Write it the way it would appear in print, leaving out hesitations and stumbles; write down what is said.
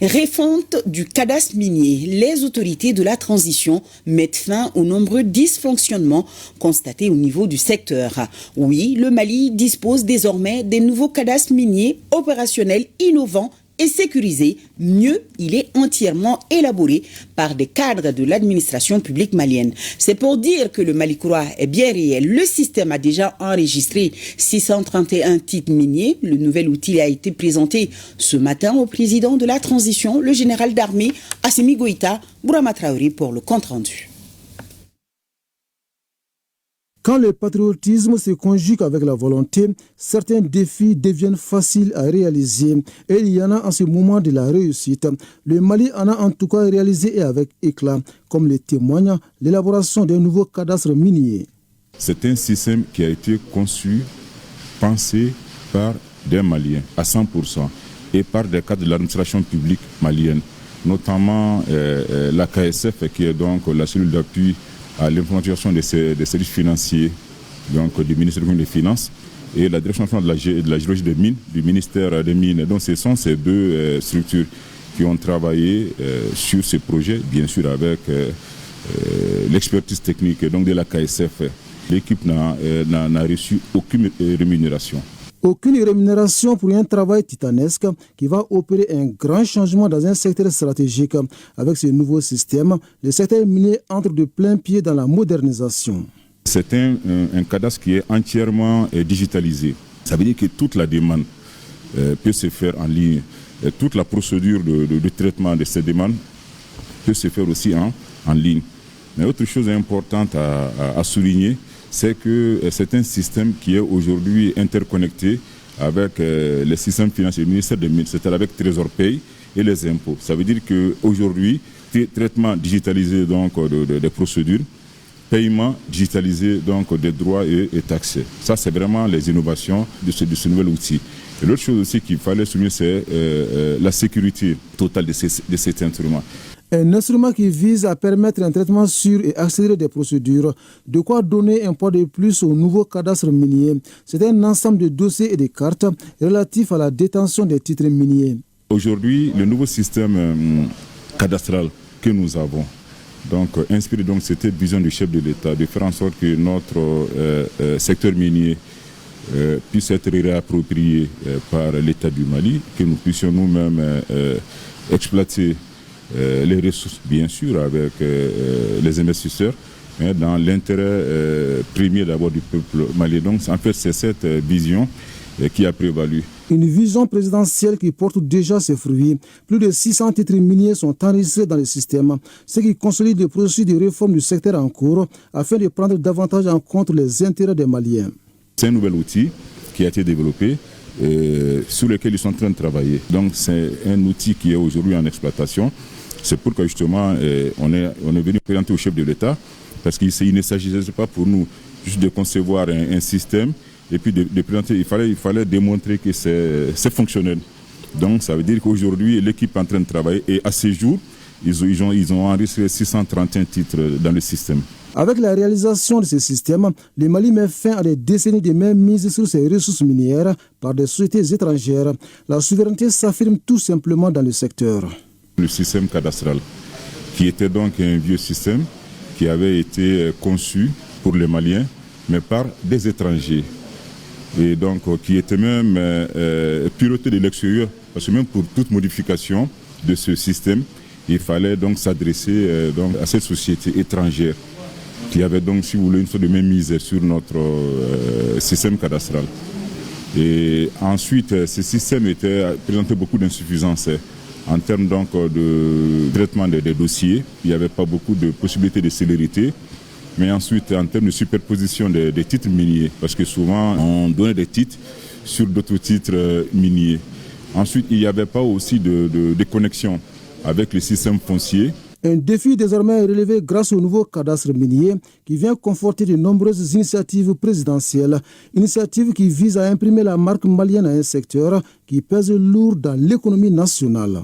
Refonte du cadastre minier. Les autorités de la transition mettent fin aux nombreux dysfonctionnements constatés au niveau du secteur. Oui, le Mali dispose désormais des nouveaux cadastres miniers opérationnels innovants et sécurisé. Mieux, il est entièrement élaboré par des cadres de l'administration publique malienne. C'est pour dire que le Mali Croix est bien réel. Le système a déjà enregistré 631 titres miniers. Le nouvel outil a été présenté ce matin au président de la transition, le général d'armée Assimi Goïta, Bourama Traoré pour le compte-rendu. Quand le patriotisme se conjugue avec la volonté, certains défis deviennent faciles à réaliser et il y en a en ce moment de la réussite. Le Mali en a en tout cas réalisé et avec éclat, comme le témoigne l'élaboration d'un nouveau cadastre minier. C'est un système qui a été conçu, pensé par des Maliens à 100% et par des cadres de l'administration publique malienne, notamment la KSF qui est donc la cellule d'appui à l'implémentation des services financiers donc, du ministère des Finances et la direction nationale de la géologie des mines du ministère des Mines. Donc ce sont ces deux structures qui ont travaillé sur ce projet, bien sûr avec l'expertise technique donc, de la KSF. L'équipe n'a reçu aucune rémunération. Aucune rémunération pour un travail titanesque qui va opérer un grand changement dans un secteur stratégique. Avec ce nouveau système, le secteur minier entre de plein pied dans la modernisation. C'est un cadastre qui est entièrement digitalisé. Ça veut dire que toute la demande peut se faire en ligne. Toute la procédure de traitement de ces demandes peut se faire aussi en ligne. Mais autre chose importante à souligner, c'est que c'est un système qui est aujourd'hui interconnecté avec les systèmes financiers du ministère des Mines, c'est-à-dire avec Trésor Paye et les impôts. Ça veut dire qu'aujourd'hui, traitement digitalisé donc, des procédures, paiement digitalisé donc, des droits et taxes. Ça, c'est vraiment les innovations de ce nouvel outil. Et l'autre chose aussi qu'il fallait souligner, c'est la sécurité totale de cet instrument. Un instrument qui vise à permettre un traitement sûr et accéléré des procédures, de quoi donner un poids de plus au nouveau cadastre minier. C'est un ensemble de dossiers et de cartes relatifs à la détention des titres miniers. Aujourd'hui, le nouveau système cadastral que nous avons, donc inspiré de cette vision du chef de l'État, de faire en sorte que notre secteur minier puisse être réapproprié par l'État du Mali, que nous puissions nous-mêmes exploiter les ressources, bien sûr, avec les investisseurs, mais dans l'intérêt premier d'abord du peuple malien. Donc, en fait, c'est cette vision qui a prévalu. Une vision présidentielle qui porte déjà ses fruits. Plus de 600 titres miniers sont enregistrés dans le système, ce qui consolide le processus de réforme du secteur en cours afin de prendre davantage en compte les intérêts des Maliens. C'est un nouvel outil qui a été développé, sur lequel ils sont en train de travailler. Donc, c'est un outil qui est aujourd'hui en exploitation. C'est pourquoi justement on est venu présenter au chef de l'État, parce qu'il ne s'agissait pas pour nous juste de concevoir un système et puis de présenter. Il fallait démontrer que c'est fonctionnel. Donc ça veut dire qu'aujourd'hui l'équipe est en train de travailler et à ce jour ils ont enregistré 631 titres dans le système. Avec la réalisation de ce système, le Mali met fin à des décennies de mainmise sur ses ressources minières par des sociétés étrangères. La souveraineté s'affirme tout simplement dans le secteur. Le système cadastral, qui était donc un vieux système qui avait été conçu pour les Maliens, mais par des étrangers. Et donc qui était même piloté de l'extérieur, parce que même pour toute modification de ce système, il fallait donc s'adresser à cette société étrangère qui avait donc, si vous voulez, une sorte de mainmise sur notre système cadastral. Et ensuite, ce système présentait beaucoup d'insuffisances. En termes donc de traitement des dossiers, il n'y avait pas beaucoup de possibilités de célérité. Mais ensuite, en termes de superposition des titres miniers, parce que souvent on donnait des titres sur d'autres titres miniers. Ensuite, il n'y avait pas aussi de connexion avec le système foncier. Un défi désormais relevé grâce au nouveau cadastre minier qui vient conforter de nombreuses initiatives présidentielles. Initiatives qui visent à imprimer la marque malienne à un secteur qui pèse lourd dans l'économie nationale.